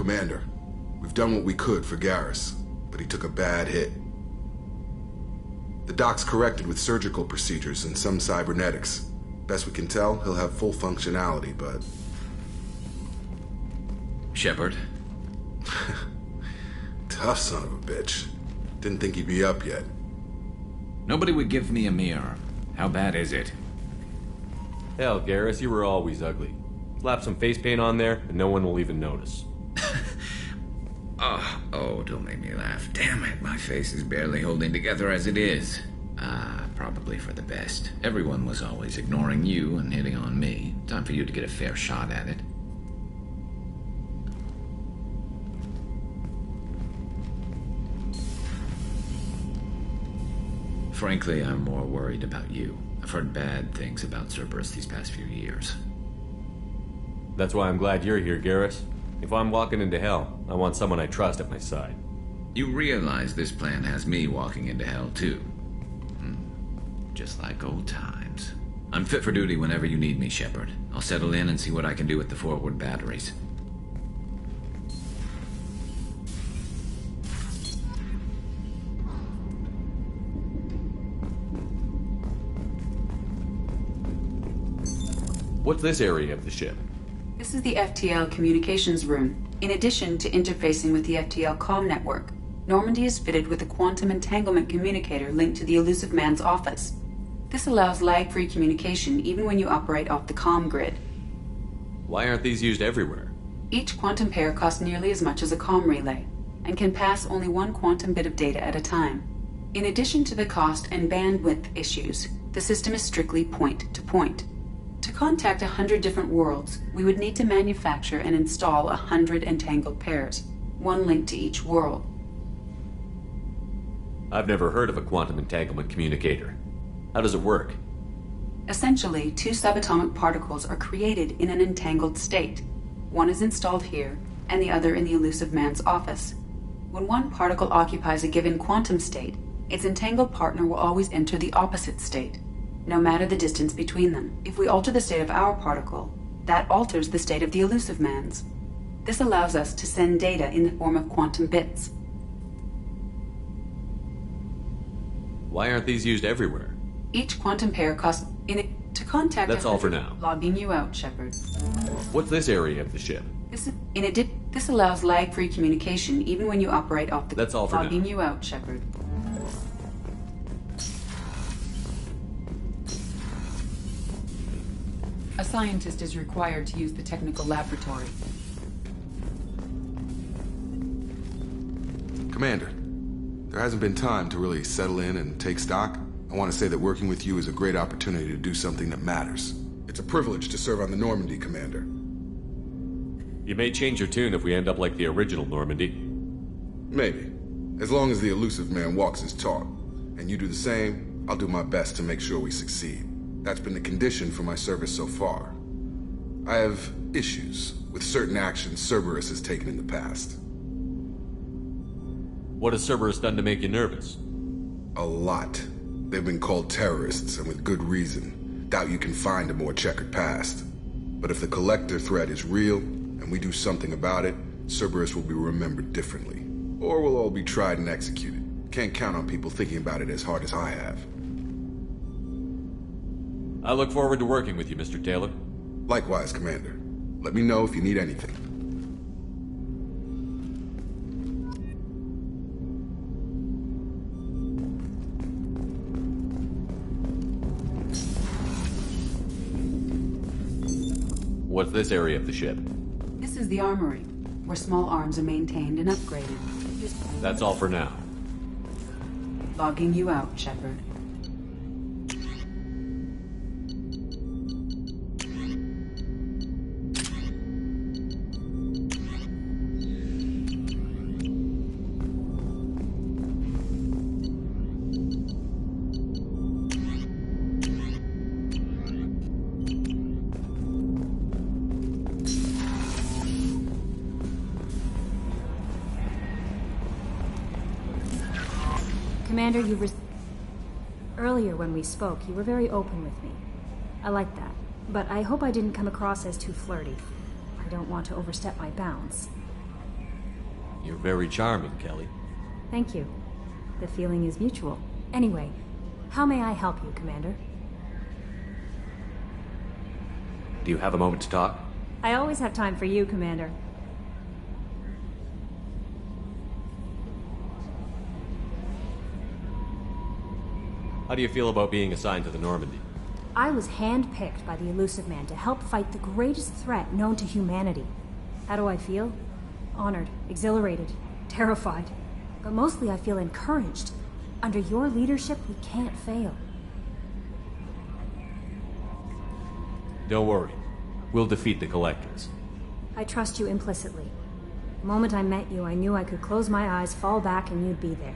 Commander, we've done what we could for Garrus, but he took a bad hit. The doc's corrected with surgical procedures and some cybernetics. Best we can tell, he'll have full functionality, but... Shepard? Tough son of a bitch. Didn't think he'd be up yet. Nobody would give me a mirror. How bad is it? Hell, Garrus, you were always ugly. Slap some face paint on there, and no one will even notice. Oh, don't make me laugh. Damn it, my face is barely holding together as it is. Probably for the best. Everyone was always ignoring you and hitting on me. Time for you to get a fair shot at it. Frankly, I'm more worried about you. I've heard bad things about Cerberus these past few years. That's why I'm glad you're here, Garrus. If I'm walking into hell, I want someone I trust at my side. You realize this plan has me walking into hell, too. Just like old times. I'm fit for duty whenever you need me, Shepard. I'll settle in and see what I can do with the forward batteries. What's this area of the ship? This is the FTL communications room. In addition to interfacing with the FTL comm network, Normandy is fitted with a quantum entanglement communicator linked to the Illusive Man's office. This allows lag-free communication even when you operate off the comm grid. Why aren't these used everywhere? Each quantum pair costs nearly as much as a comm relay, and can pass only one quantum bit of data at a time. In addition to the cost and bandwidth issues, the system is strictly point-to-point. To contact 100 different worlds, we would need to manufacture and install 100 entangled pairs, one link to each world. I've never heard of a quantum entanglement communicator. How does it work? Essentially, two subatomic particles are created in an entangled state. One is installed here, and the other in the Illusive Man's office. When one particle occupies a given quantum state, its entangled partner will always enter the opposite state, no matter the distance between them. If we alter the state of our particle, that alters the state of the Illusive Man's. This allows us to send data in the form of quantum bits. Why aren't these used everywhere? Each quantum pair costs... To contact... That's all for now. Logging you out, Shepard. What's this area of the ship? This allows lag-free communication even when you operate off the... That's all for now. Logging you out, Shepard. A scientist is required to use the technical laboratory. Commander, there hasn't been time to really settle in and take stock. I want to say that working with you is a great opportunity to do something that matters. It's a privilege to serve on the Normandy, Commander. You may change your tune if we end up like the original Normandy. Maybe. As long as the Illusive Man walks his talk, and you do the same, I'll do my best to make sure we succeed. That's been the condition for my service so far. I have issues with certain actions Cerberus has taken in the past. What has Cerberus done to make you nervous? A lot. They've been called terrorists, and with good reason. Doubt you can find a more checkered past. But if the Collector threat is real, and we do something about it, Cerberus will be remembered differently. Or we'll all be tried and executed. Can't count on people thinking about it as hard as I have. I look forward to working with you, Mr. Taylor. Likewise, Commander. Let me know if you need anything. What's this area of the ship? This is the armory, where small arms are maintained and upgraded. That's all for now. Logging you out, Shepard. Commander, earlier when we spoke, you were very open with me. I like that, but I hope I didn't come across as too flirty. I don't want to overstep my bounds. You're very charming, Kelly. Thank you. The feeling is mutual. Anyway, how may I help you, Commander? Do you have a moment to talk? I always have time for you, Commander. How do you feel about being assigned to the Normandy? I was handpicked by the Elusive Man to help fight the greatest threat known to humanity. How do I feel? Honored, exhilarated, terrified. But mostly I feel encouraged. Under your leadership, we can't fail. Don't worry. We'll defeat the Collectors. I trust you implicitly. The moment I met you, I knew I could close my eyes, fall back, and you'd be there.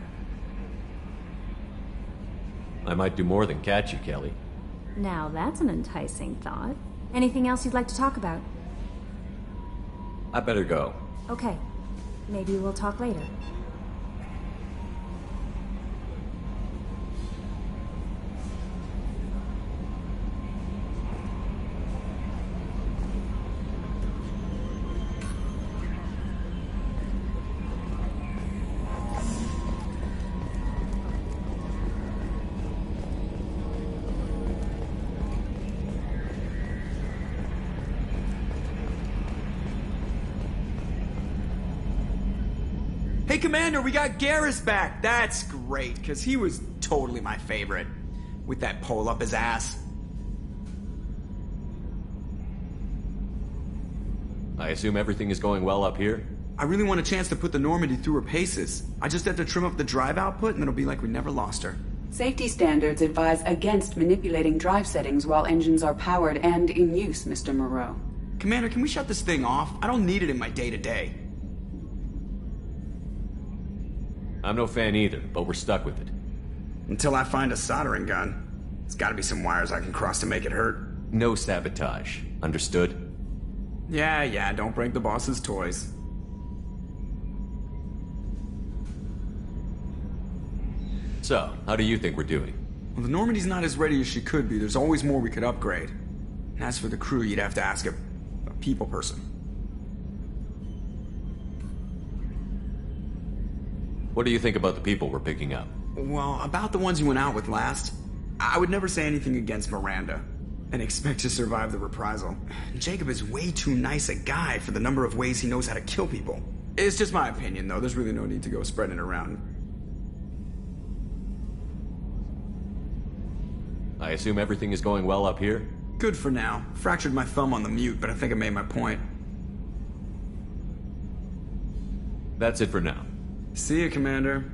I might do more than catch you, Kelly. Now that's an enticing thought. Anything else you'd like to talk about? I better go. Okay. Maybe we'll talk later. Hey, Commander, we got Garrus back. That's great, because he was totally my favorite. With that pole up his ass. I assume everything is going well up here? I really want a chance to put the Normandy through her paces. I just have to trim up the drive output, and it'll be like we never lost her. Safety standards advise against manipulating drive settings while engines are powered and in use, Mr. Moreau. Commander, can we shut this thing off? I don't need it in my day-to-day. I'm no fan either, but we're stuck with it. Until I find a soldering gun. There's gotta be some wires I can cross to make it hurt. No sabotage. Understood? Yeah, don't break the boss's toys. So, how do you think we're doing? Well, the Normandy's not as ready as she could be. There's always more we could upgrade. And as for the crew, you'd have to ask a people person. What do you think about the people we're picking up? Well, about the ones you went out with last, I would never say anything against Miranda and expect to survive the reprisal. Jacob is way too nice a guy for the number of ways he knows how to kill people. It's just my opinion, though. There's really no need to go spreading it around. I assume everything is going well up here? Good for now. Fractured my thumb on the mute, but I think I made my point. That's it for now. See you, Commander.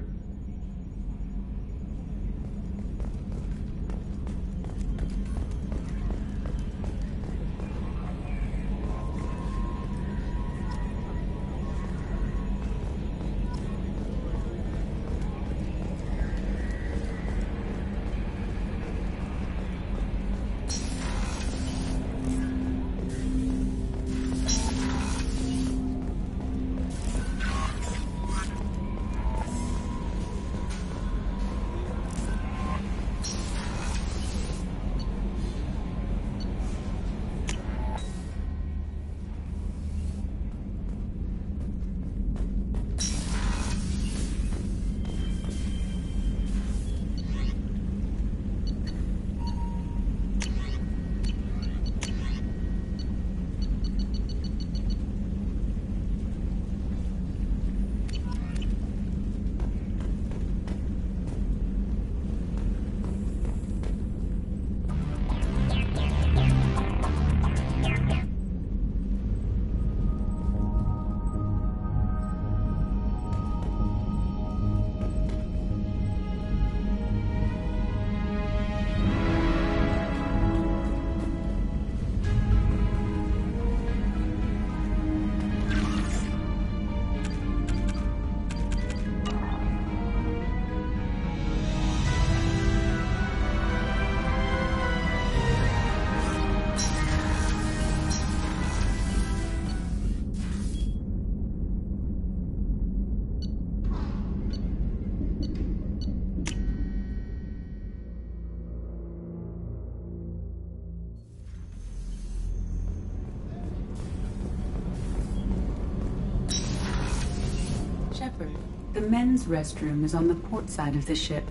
The men's restroom is on the port side of the ship.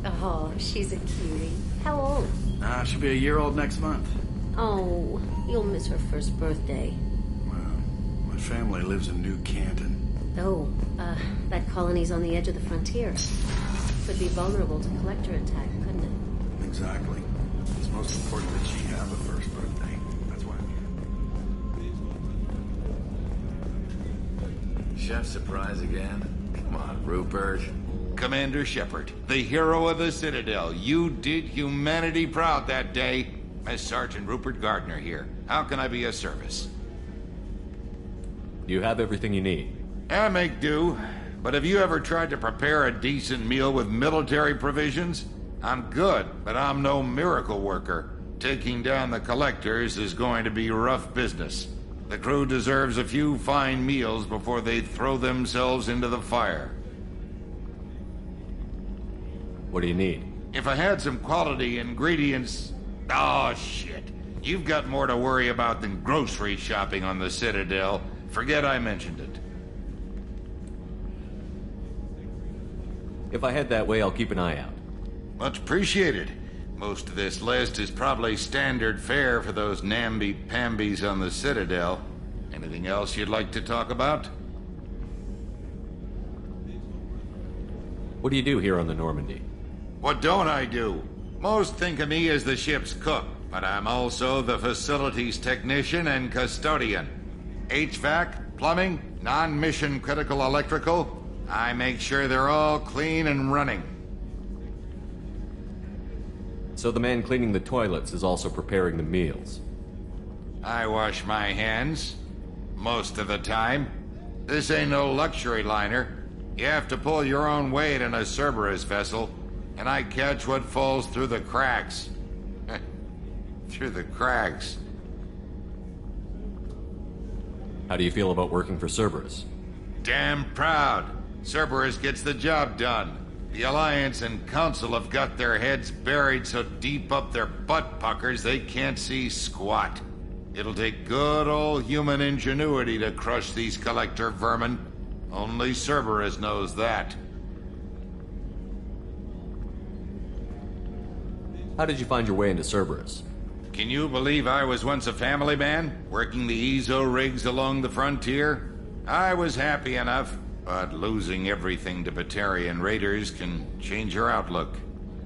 Oh, she's a cutie. How old? She'll be a year old next month. Oh, you'll miss her first birthday. Well, my family lives in New Canton. Oh, that colony's on the edge of the frontier. Could be vulnerable to collector attack, couldn't it? Exactly. It's most important that she have a first birthday. That's why I'm here. Chef surprise again? Come on, Rupert. Commander Shepard, the hero of the Citadel. You did humanity proud that day. As Sergeant Rupert Gardner here. How can I be of service? You have everything you need. I make do. But have you ever tried to prepare a decent meal with military provisions? I'm good, but I'm no miracle worker. Taking down the collectors is going to be rough business. The crew deserves a few fine meals before they throw themselves into the fire. What do you need? If I had some quality ingredients... Oh, shit. You've got more to worry about than grocery shopping on the Citadel. Forget I mentioned it. If I head that way, I'll keep an eye out. Much appreciated. Most of this list is probably standard fare for those namby-pambies on the Citadel. Anything else you'd like to talk about? What do you do here on the Normandy? What don't I do? Most think of me as the ship's cook, but I'm also the facilities technician and custodian. HVAC, plumbing, non-mission critical electrical. I make sure they're all clean and running. So the man cleaning the toilets is also preparing the meals. I wash my hands. Most of the time. This ain't no luxury liner. You have to pull your own weight in a Cerberus vessel. And I catch what falls through the cracks. Through the cracks. How do you feel about working for Cerberus? Damn proud. Cerberus gets the job done. The Alliance and Council have got their heads buried so deep up their butt puckers they can't see squat. It'll take good old human ingenuity to crush these collector vermin. Only Cerberus knows that. How did you find your way into Cerberus? Can you believe I was once a family man, working the EZO rigs along the frontier? I was happy enough, but losing everything to Batarian raiders can change your outlook.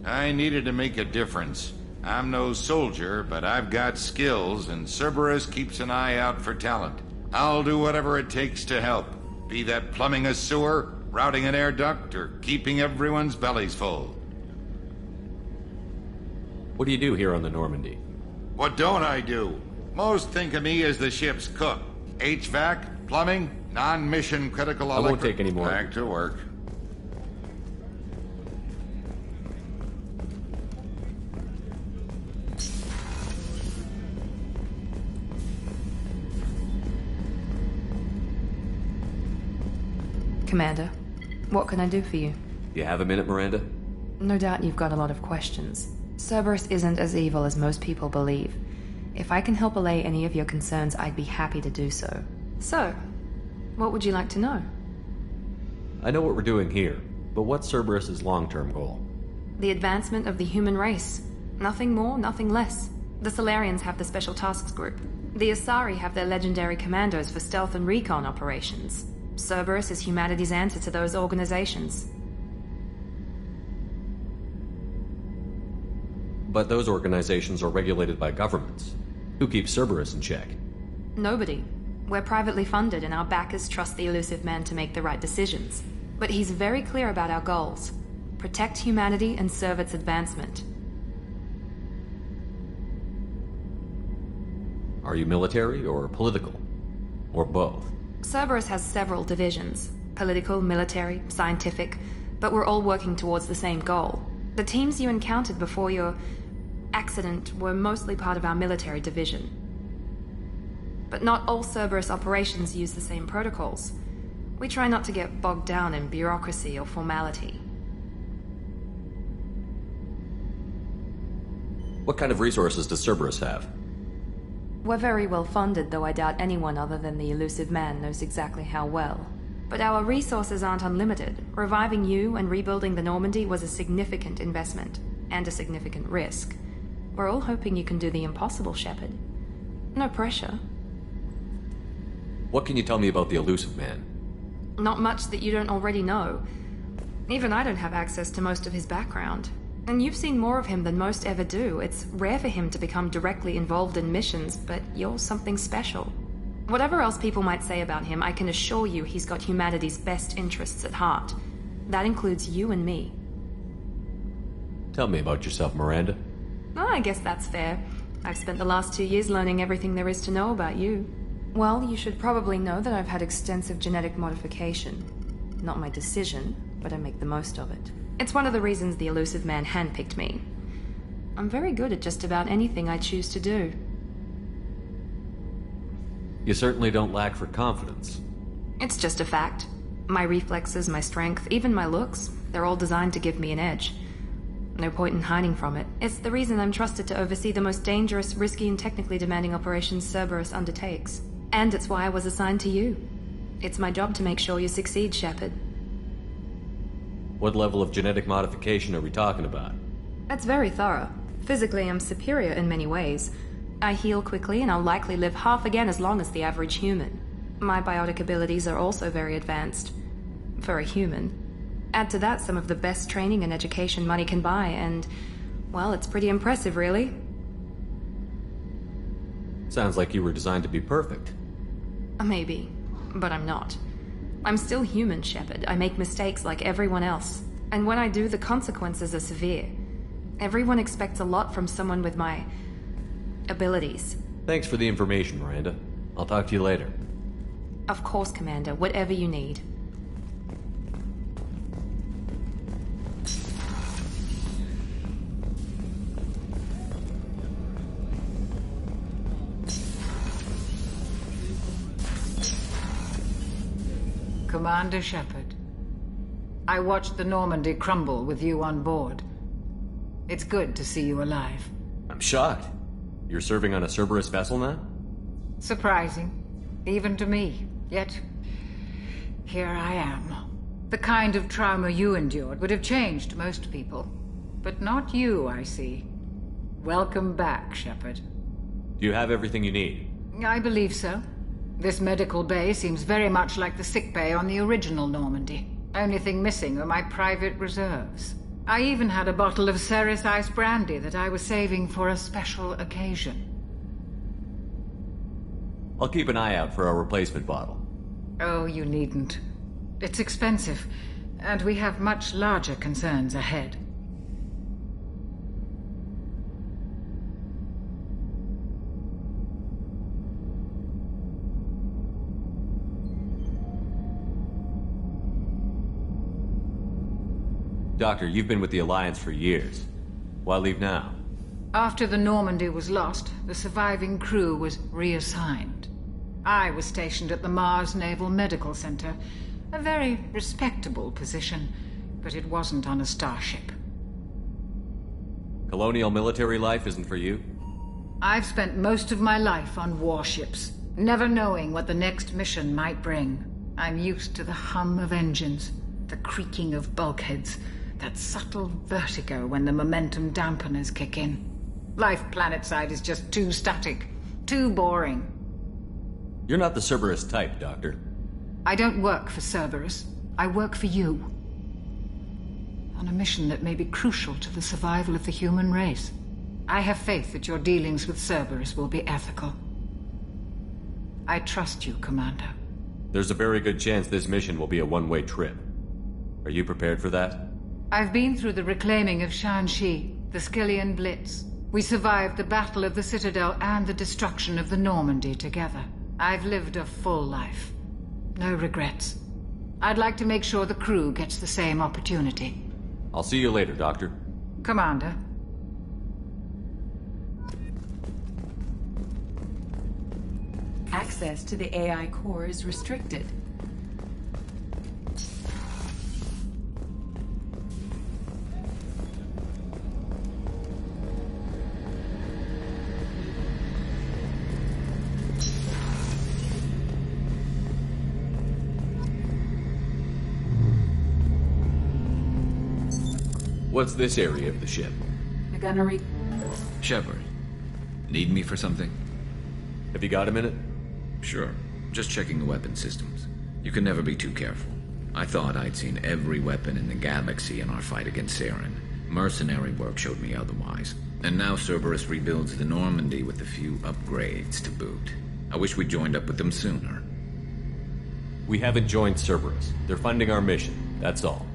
I needed to make a difference. I'm no soldier, but I've got skills, and Cerberus keeps an eye out for talent. I'll do whatever it takes to help, be that plumbing a sewer, routing an air duct, or keeping everyone's bellies full. What do you do here on the Normandy? What don't I do? Most think of me as the ship's cook. HVAC, plumbing, non-mission critical electric... I won't take any more. Back to work. Commander, what can I do for you? You have a minute, Miranda? No doubt you've got a lot of questions. Cerberus isn't as evil as most people believe. If I can help allay any of your concerns, I'd be happy to do so. So, what would you like to know? I know what we're doing here, but what's Cerberus's long-term goal? The advancement of the human race. Nothing more, nothing less. The Solarians have the Special Tasks Group. The Asari have their legendary commandos for stealth and recon operations. Cerberus is humanity's answer to those organizations. But those organizations are regulated by governments. Who keeps Cerberus in check? Nobody. We're privately funded and our backers trust the Elusive Man to make the right decisions. But he's very clear about our goals. Protect humanity and serve its advancement. Are you military or political? Or both? Cerberus has several divisions. Political, military, scientific, but we're all working towards the same goal. The teams you encountered before your accident were mostly part of our military division. But not all Cerberus operations use the same protocols. We try not to get bogged down in bureaucracy or formality. What kind of resources does Cerberus have? We're very well funded, though I doubt anyone other than the elusive man knows exactly how well. But our resources aren't unlimited. Reviving you and rebuilding the Normandy was a significant investment, and a significant risk. We're all hoping you can do the impossible, Shepard. No pressure. What can you tell me about the elusive man? Not much that you don't already know. Even I don't have access to most of his background. And you've seen more of him than most ever do. It's rare for him to become directly involved in missions, but you're something special. Whatever else people might say about him, I can assure you he's got humanity's best interests at heart. That includes you and me. Tell me about yourself, Miranda. Oh, I guess that's fair. I've spent the last 2 years learning everything there is to know about you. Well, you should probably know that I've had extensive genetic modification. Not my decision, but I make the most of it. It's one of the reasons the elusive man handpicked me. I'm very good at just about anything I choose to do. You certainly don't lack for confidence. It's just a fact. My reflexes, my strength, even my looks, they're all designed to give me an edge. No point in hiding from it. It's the reason I'm trusted to oversee the most dangerous, risky, and technically demanding operations Cerberus undertakes. And it's why I was assigned to you. It's my job to make sure you succeed, Shepard. What level of genetic modification are we talking about? That's very thorough. Physically, I'm superior in many ways. I heal quickly, and I'll likely live half again as long as the average human. My biotic abilities are also very advanced. For a human. Add to that some of the best training and education money can buy, and, well, it's pretty impressive, really. Sounds like you were designed to be perfect. Maybe, but I'm not. I'm still human, Shepard. I make mistakes like everyone else. And when I do, the consequences are severe. Everyone expects a lot from someone with my abilities. Thanks for the information, Miranda. I'll talk to you later. Of course, Commander. Whatever you need. Commander Shepard, I watched the Normandy crumble with you on board. It's good to see you alive. I'm shocked. You're serving on a Cerberus vessel now? Surprising, even to me. Yet, here I am. The kind of trauma you endured would have changed most people. But not you, I see. Welcome back, Shepard. Do you have everything you need? I believe so. This medical bay seems very much like the sick bay on the original Normandy. Only thing missing are my private reserves. I even had a bottle of Ceres Ice brandy that I was saving for a special occasion. I'll keep an eye out for a replacement bottle. Oh, you needn't. It's expensive, and we have much larger concerns ahead. Doctor, you've been with the Alliance for years. Why leave now? After the Normandy was lost, the surviving crew was reassigned. I was stationed at the Mars Naval Medical Center, a very respectable position, but it wasn't on a starship. Colonial military life isn't for you? I've spent most of my life on warships, never knowing what the next mission might bring. I'm used to the hum of engines, the creaking of bulkheads, that subtle vertigo when the momentum dampeners kick in. Life planetside is just too static, too boring. You're not the Cerberus type, Doctor. I don't work for Cerberus. I work for you. On a mission that may be crucial to the survival of the human race. I have faith that your dealings with Cerberus will be ethical. I trust you, Commander. There's a very good chance this mission will be a one-way trip. Are you prepared for that? I've been through the reclaiming of Shanxi, the Skyllian Blitz. We survived the Battle of the Citadel and the destruction of the Normandy together. I've lived a full life. No regrets. I'd like to make sure the crew gets the same opportunity. I'll see you later, Doctor. Commander. Access to the AI core is restricted. What's this area of the ship? The gunnery. Shepard, need me for something? Have you got a minute? Sure. Just checking the weapon systems. You can never be too careful. I thought I'd seen every weapon in the galaxy in our fight against Saren. Mercenary work showed me otherwise. And now Cerberus rebuilds the Normandy with a few upgrades to boot. I wish we'd joined up with them sooner. We haven't joined Cerberus. They're funding our mission, that's all.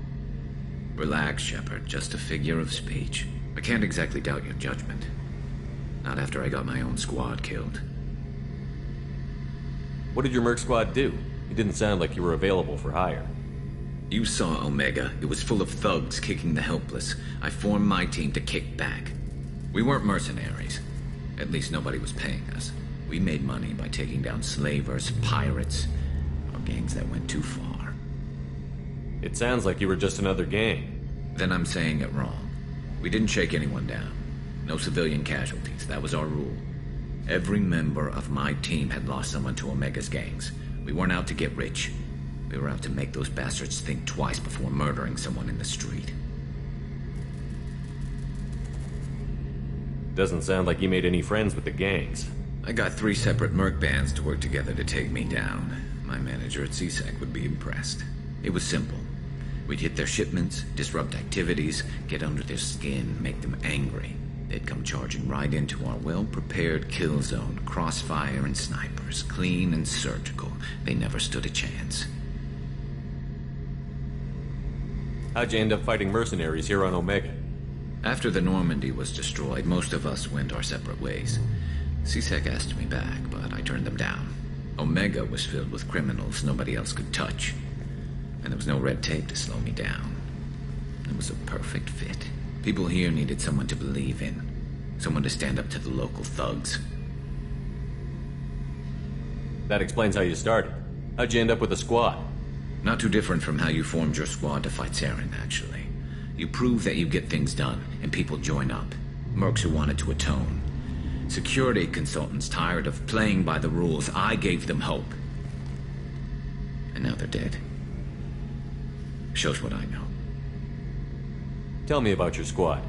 Relax, Shepard. Just a figure of speech. I can't exactly doubt your judgment. Not after I got my own squad killed. What did your Merc squad do? It didn't sound like you were available for hire. You saw Omega. It was full of thugs kicking the helpless. I formed my team to kick back. We weren't mercenaries. At least nobody was paying us. We made money by taking down slavers, pirates, or gangs that went too far. It sounds like you were just another gang. Then I'm saying it wrong. We didn't shake anyone down. No civilian casualties. That was our rule. Every member of my team had lost someone to Omega's gangs. We weren't out to get rich. We were out to make those bastards think twice before murdering someone in the street. Doesn't sound like you made any friends with the gangs. I got 3 separate merc bands to work together to take me down. My manager at CSEC would be impressed. It was simple. We'd hit their shipments, disrupt activities, get under their skin, make them angry. They'd come charging right into our well-prepared kill zone, crossfire and snipers, clean and surgical. They never stood a chance. How'd you end up fighting mercenaries here on Omega? After the Normandy was destroyed, most of us went our separate ways. CSEC asked me back, but I turned them down. Omega was filled with criminals nobody else could touch. And there was no red tape to slow me down. It was a perfect fit. People here needed someone to believe in. Someone to stand up to the local thugs. That explains how you started. How'd you end up with a squad? Not too different from how you formed your squad to fight Saren, actually. You prove that you get things done, and people join up. Mercs who wanted to atone. Security consultants tired of playing by the rules. I gave them hope. And now they're dead. Shows what I know. Tell me about your squad.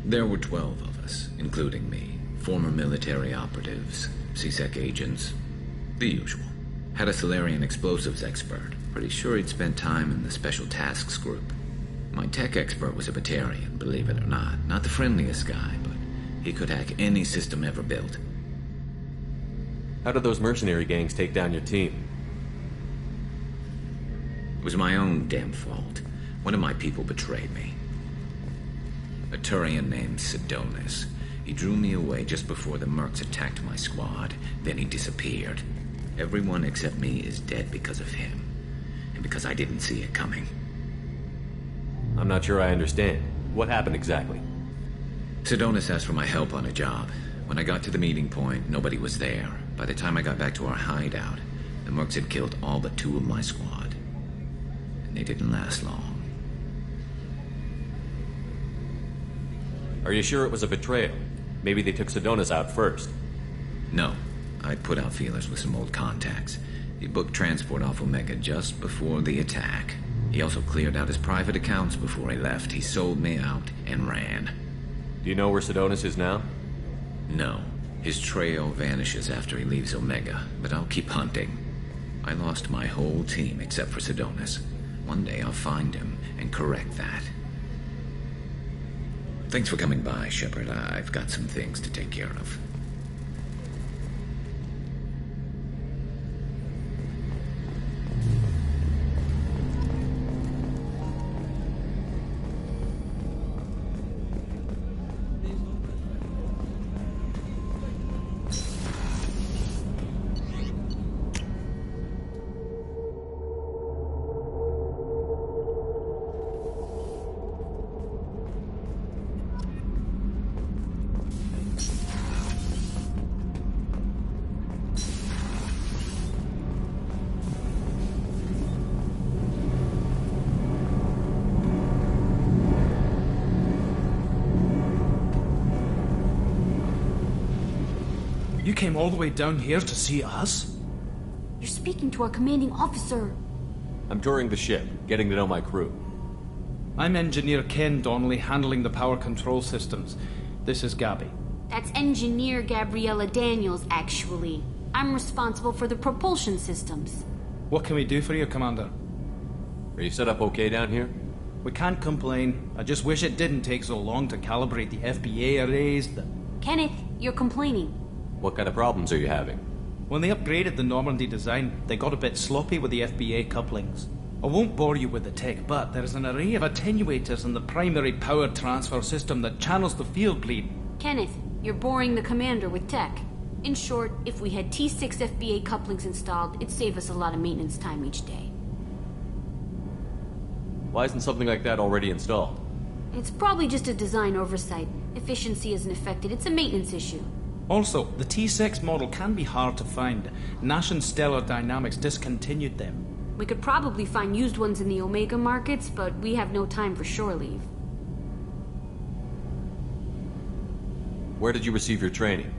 There were 12 of us, including me. Former military operatives, CSEC agents, the usual. Had a Solarian explosives expert. Pretty sure he'd spent time in the Special Tasks Group. My tech expert was a Batarian, believe it or not. Not the friendliest guy, but he could hack any system ever built. How did those mercenary gangs take down your team? It was my own damn fault. One of my people betrayed me. A Turian named Sidonis. He drew me away just before the mercs attacked my squad. Then he disappeared. Everyone except me is dead because of him. And because I didn't see it coming. I'm not sure I understand. What happened exactly? Sidonis asked for my help on a job. When I got to the meeting point, nobody was there. By the time I got back to our hideout, the mercs had killed all but 2 of my squad. And they didn't last long. Are you sure it was a betrayal? Maybe they took Sidonis out first. No. I put out feelers with some old contacts. He booked transport off Omega just before the attack. He also cleared out his private accounts before he left. He sold me out and ran. Do you know where Sidonis is now? No. His trail vanishes after he leaves Omega, but I'll keep hunting. I lost my whole team except for Sidonis. One day I'll find him and correct that. Thanks for coming by, Shepard. I've got some things to take care of. You came all the way down here to see us? You're speaking to our commanding officer. I'm touring the ship, getting to know my crew. I'm Engineer Ken Donnelly, handling the power control systems. This is Gabby. That's Engineer Gabriella Daniels, actually. I'm responsible for the propulsion systems. What can we do for you, Commander? Are you set up okay down here? We can't complain. I just wish it didn't take so long to calibrate the FBA arrays. Kenneth, you're complaining. What kind of problems are you having? When they upgraded the Normandy design, they got a bit sloppy with the FBA couplings. I won't bore you with the tech, but there's an array of attenuators in the primary power transfer system that channels the field bleed. Kenneth, you're boring the commander with tech. In short, if we had T6 FBA couplings installed, it'd save us a lot of maintenance time each day. Why isn't something like that already installed? It's probably just a design oversight. Efficiency isn't affected, it's a maintenance issue. Also, the T6 model can be hard to find. Nash and Stellar Dynamics discontinued them. We could probably find used ones in the Omega markets, but we have no time for shore leave. Where did you receive your training?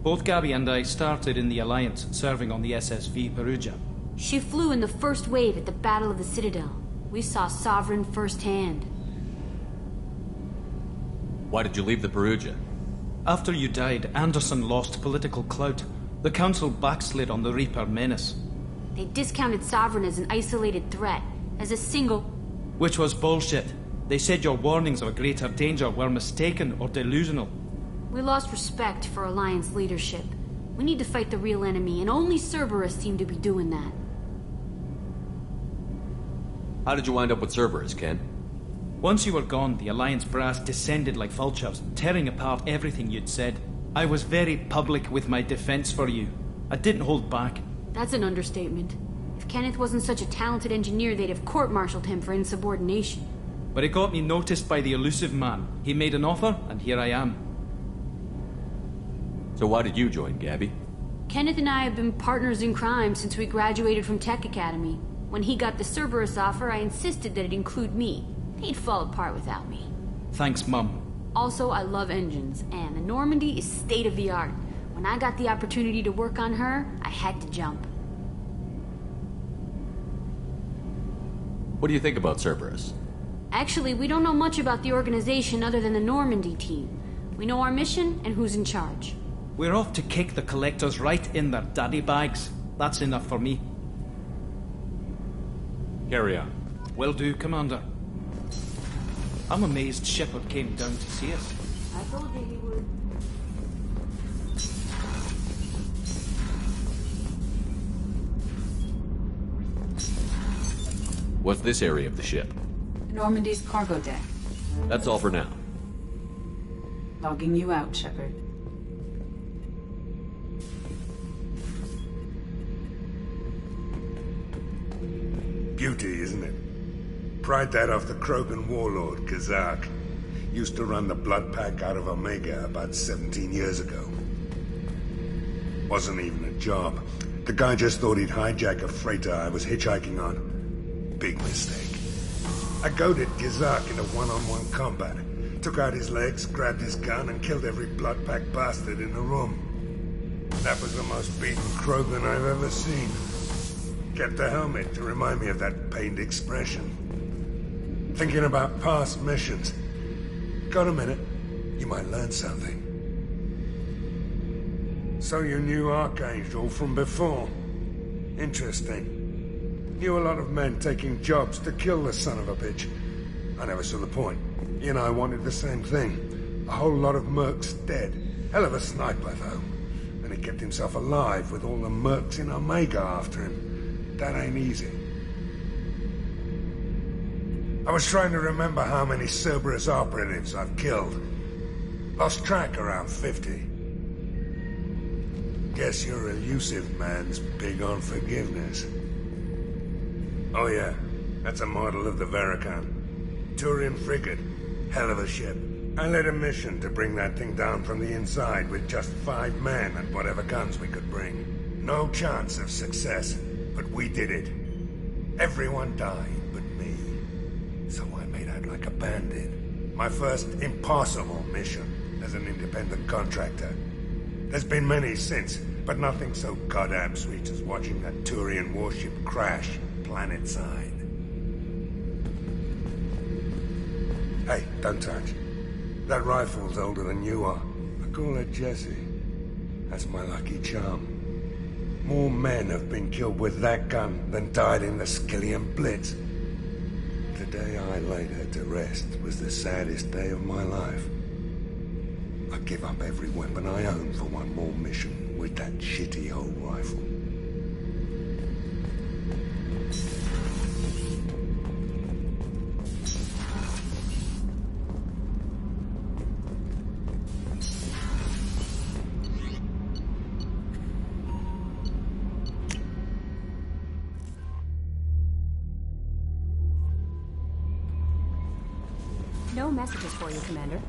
Both Gabby and I started in the Alliance, serving on the SSV Perugia. She flew in the first wave at the Battle of the Citadel. We saw Sovereign firsthand. Why did you leave the Perugia? After you died, Anderson lost political clout. The Council backslid on the Reaper menace. They discounted Sovereign as an isolated threat, as a single... Which was bullshit. They said your warnings of a greater danger were mistaken or delusional. We lost respect for Alliance leadership. We need to fight the real enemy, and only Cerberus seem to be doing that. How did you wind up with Cerberus, Ken? Once you were gone, the Alliance brass descended like vultures, tearing apart everything you'd said. I was very public with my defense for you. I didn't hold back. That's an understatement. If Kenneth wasn't such a talented engineer, they'd have court-martialed him for insubordination. But it got me noticed by the Elusive Man. He made an offer, and here I am. So why did you join, Gabby? Kenneth and I have been partners in crime since we graduated from Tech Academy. When he got the Cerberus offer, I insisted that it include me. He'd fall apart without me. Thanks, Mum. Also, I love engines, and the Normandy is state-of-the-art. When I got the opportunity to work on her, I had to jump. What do you think about Cerberus? Actually, we don't know much about the organization other than the Normandy team. We know our mission and who's in charge. We're off to kick the Collectors right in their daddy bags. That's enough for me. Carry on. Will do, Commander. I'm amazed Shepard came down to see us. I told you he would. What's this area of the ship? Normandy's cargo deck. That's all for now. Logging you out, Shepard. Beauty, isn't it? Pried that off the Krogan warlord, Kazak. Used to run the blood pack out of Omega about 17 years ago. Wasn't even a job. The guy just thought he'd hijack a freighter I was hitchhiking on. Big mistake. I goaded Kazak into one-on-one combat. Took out his legs, grabbed his gun, and killed every blood pack bastard in the room. That was the most beaten Krogan I've ever seen. Kept a helmet to remind me of that pained expression. Thinking about past missions. Got a minute? You might learn something. So you knew Archangel from before? Interesting. Knew a lot of men taking jobs to kill the son of a bitch. I never saw the point. He and I wanted the same thing. A whole lot of mercs dead. Hell of a sniper, though. And he kept himself alive with all the mercs in Omega after him. That ain't easy. I was trying to remember how many Cerberus operatives I've killed. Lost track around 50. Guess your elusive man's big on forgiveness. Oh yeah, that's a model of the Verican. Turian frigate. Hell of a ship. I led a mission to bring that thing down from the inside with just 5 men and whatever guns we could bring. No chance of success, but we did it. Everyone died but me. So I made out like a bandit. My first impossible mission as an independent contractor. There's been many since, but nothing so goddamn sweet as watching that Turian warship crash planet-side. Hey, don't touch. That rifle's older than you are. I call it Jesse. That's my lucky charm. More men have been killed with that gun than died in the Skillian Blitz. The day I laid her to rest was the saddest day of my life. I give up every weapon I own for one more mission with that shitty old rifle. No messages for you, Commander.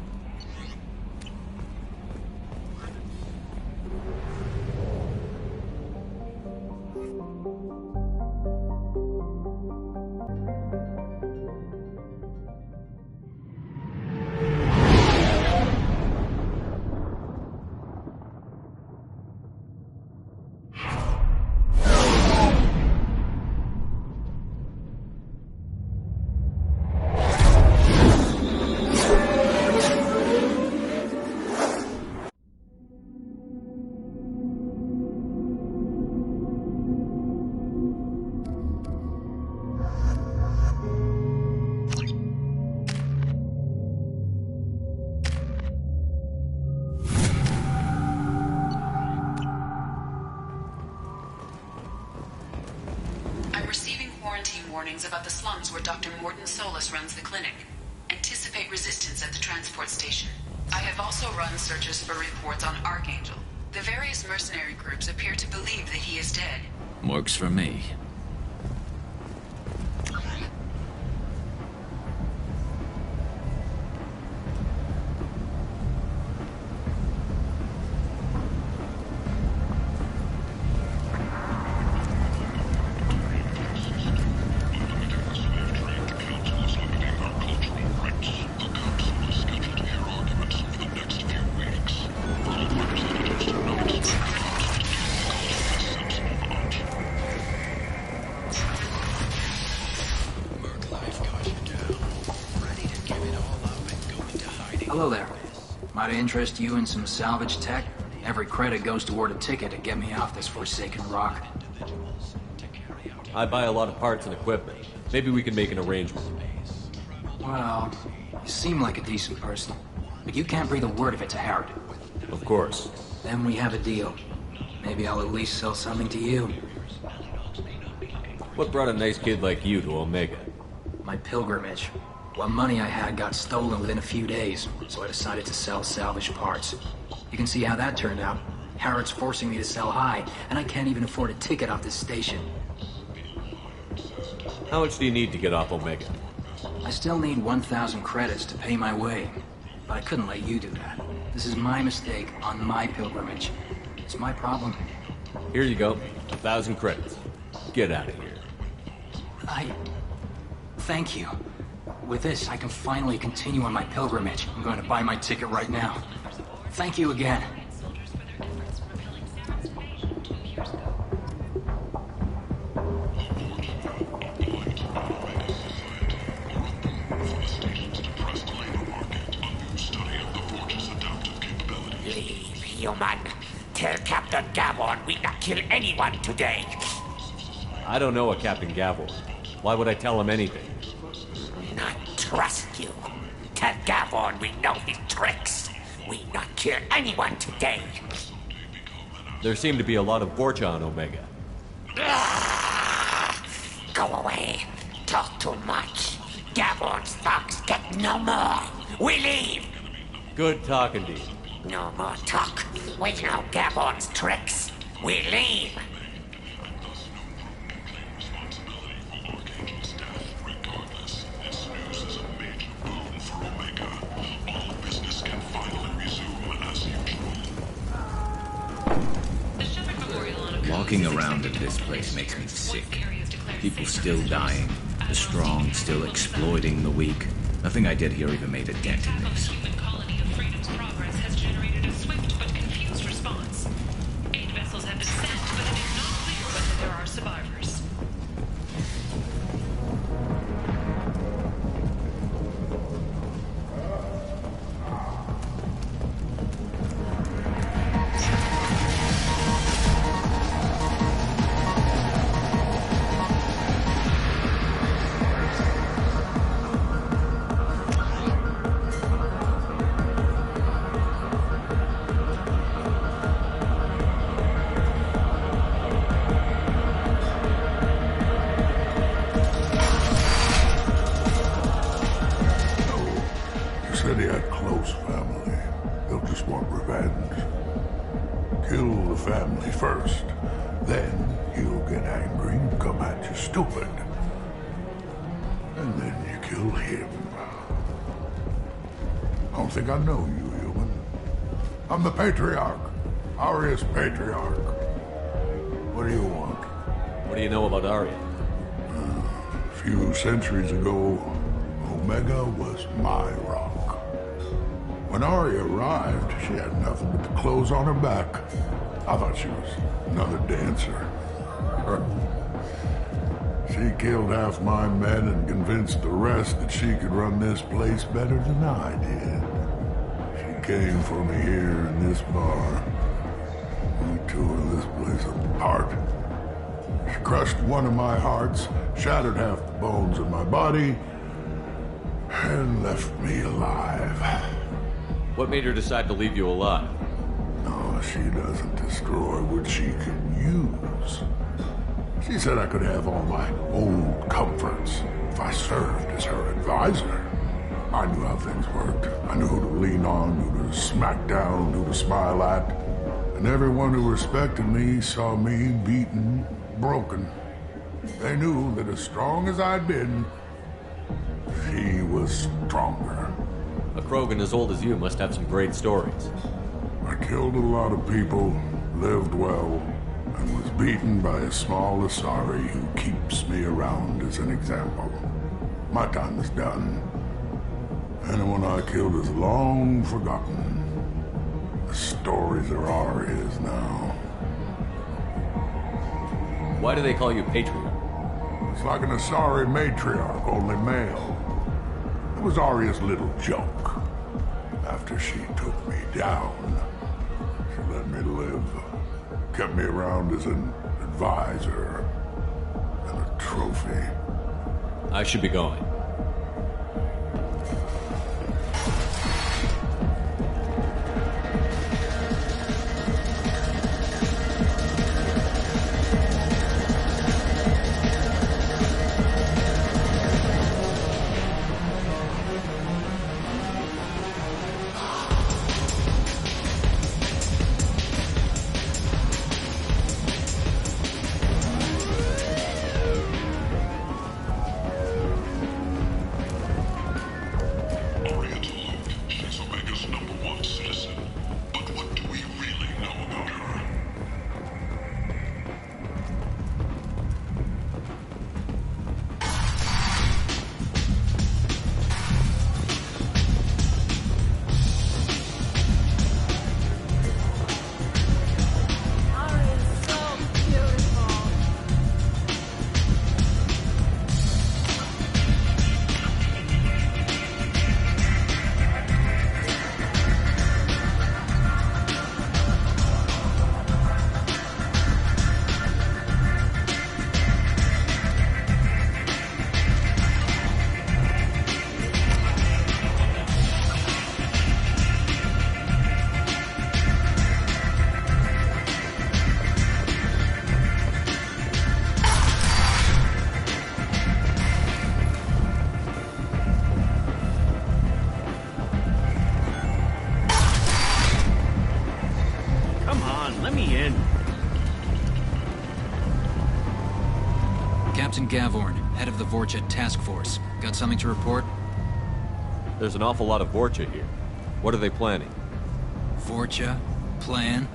About the slums where Dr. Mordin Solus runs the clinic. Anticipate resistance at the transport station. I have also run searches for reports on Archangel. The various mercenary groups appear to believe that he is dead. Works for me. Hello there. Might I interest you in some salvage tech? Every credit goes toward a ticket to get me off this forsaken rock. I buy a lot of parts and equipment. Maybe we can make an arrangement. Well, you seem like a decent person, but you can't breathe a word of it to Harrod. Of course. Then we have a deal. Maybe I'll at least sell something to you. What brought a nice kid like you to Omega? My pilgrimage. What money I had got stolen within a few days, so I decided to sell salvaged parts. You can see how that turned out. Harrod's forcing me to sell high, and I can't even afford a ticket off this station. How much do you need to get off Omega? I still need 1,000 credits to pay my way, but I couldn't let you do that. This is my mistake on my pilgrimage. It's my problem. Here you go. 1,000 credits. Get out of here. Thank you. With this, I can finally continue on my pilgrimage. I'm going to buy my ticket right now. Thank you again. Leave, human. Tell Captain Gavon we not kill anyone today. I don't know a Captain Gavon. Why would I tell him anything? Not trust you. Tell Gavon we know his tricks. We not kill anyone today. There seem to be a lot of Vorcha on Omega. Go away. Talk too much. Gavon's thugs get no more. We leave. Good talking to you. No more talk. We know Gavon's tricks. We leave. Walking around in this place makes me sick. People still dying. The strong still exploiting the weak. Nothing I did here even made a dent in this. stupid. And then you kill him. I don't think I know you, human. I'm the Patriarch. Arius Patriarch. What do you want? What do you know about Aria? A few centuries ago, Omega was my rock. When Aria arrived, she had nothing but the clothes on her back. I thought she was another dancer. She killed half my men and convinced the rest that she could run this place better than I did. She came for me here in this bar. We tore this place apart. She crushed one of my hearts, shattered half the bones in my body, and left me alive. What made her decide to leave you alive? No, she doesn't destroy what she can use. She said I could have all my old comforts if I served as her advisor. I knew how things worked. I knew who to lean on, who to smack down, who to smile at. And everyone who respected me saw me beaten, broken. They knew that as strong as I'd been, she was stronger. A Krogan as old as you must have some great stories. I killed a lot of people, lived well, and was beaten by a small Asari who keeps me around as an example. My time is done. Anyone I killed is long forgotten. The stories are Aria's now. Why do they call you Patriarch? It's like an Asari matriarch, only male. It was Aria's little joke. After she took me down, she let me live. Kept me around as an advisor and a trophy. I should be going. Captain Gavorn, head of the Vorcha Task Force. Got something to report? There's an awful lot of Vorcha here. What are they planning? Vorcha? Plan?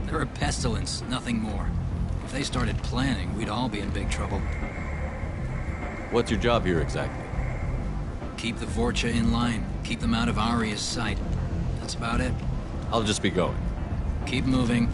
They're a pestilence, nothing more. If they started planning, we'd all be in big trouble. What's your job here exactly? Keep the Vorcha in line. Keep them out of Aria's sight. That's about it. I'll just be going. Keep moving.